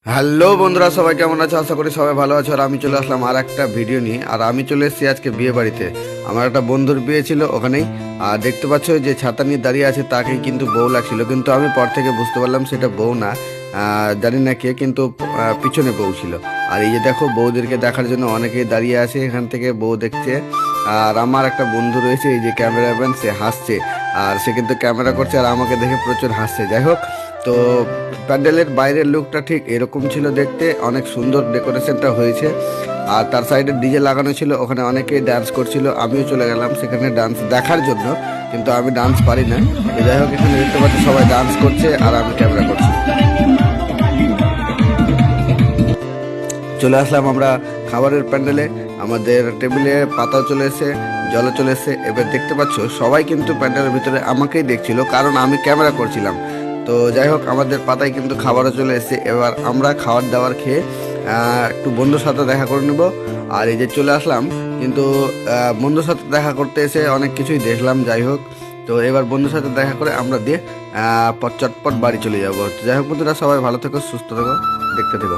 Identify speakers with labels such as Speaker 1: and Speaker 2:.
Speaker 1: Hello বন্ধুরা, সবাই কেমন আছো? আশা করি সবাই ভালো আছো। আর আমি চলে আসলাম আর একটা ভিডিও নিয়ে। আর আমি চলে এসেছি আজকে বিয়ে বাড়িতে। আমার একটা বন্ধুর বিয়ে ছিল ওখানেই। আর দেখতে পাচ্ছ যে ছাতা নিয়ে দাঁড়িয়ে আছে তাকেই কিন্তু বউ লাগছিল, কিন্তু আমি পর থেকে বুঝতে পারলাম সেটা বউ না। জানি না কে, কিন্তু পিছনে বউ ছিল। আর এই যে দেখো, বউদেরকে দেখার জন্য অনেকেই দাঁড়িয়ে আছে, এখান থেকে বউ দেখছে। আর আমার একটা বন্ধু রয়েছে, এই যে ক্যামেরাম্যান, সে হাসছে। আর সে কিন্তু ক্যামেরা করছে আর আমাকে দেখে প্রচুর হাসছে। যাই হোক, তো প্যান্ডেলের বাইরের লুকটা ঠিক এরকম ছিল দেখতে, অনেক সুন্দর ডেকোরেশনটা হয়েছে। আর তার সাইডে ডিজে লাগানো ছিল, ওখানে অনেকেই ডান্স করছিল। আমিও চলে গেলাম সেখানে ডান্স দেখার জন্য, কিন্তু আমি ডান্স পারি না। তো যাই হোক, এখানে দেখতে পাচ্ছি সবাই ডান্স করছে আর আমি ক্যামেরা করছি। চলে আসলাম আমরা খাবারের প্যান্ডেলে। আমাদের টেবিলে পাতাও চলে এসে, জলও চলে এসে। এবার দেখতে পাচ্ছ সবাই কিন্তু প্যান্ডেলের ভিতরে আমাকেই দেখছিল, কারণ আমি ক্যামেরা করছিলাম। তো যাই হোক, আমাদের পাতায় কিন্তু খাবারও চলে এসেছে। এবার আমরা খাবার দাবার খেয়ে একটু বন্ধুর সাথে দেখা করে নেব। আর এই যে চলে আসলাম, কিন্তু বন্ধুর সাথে দেখা করতে এসে অনেক কিছুই দেখলাম। যাই হোক, তো এবার বন্ধুর সাথে দেখা করে আমরা দিয়ে চটপট বাড়ি চলে যাবো। যাই হোক বন্ধুরা, সবাই ভালো থেকো, সুস্থ থেকো, দেখতে থেকো।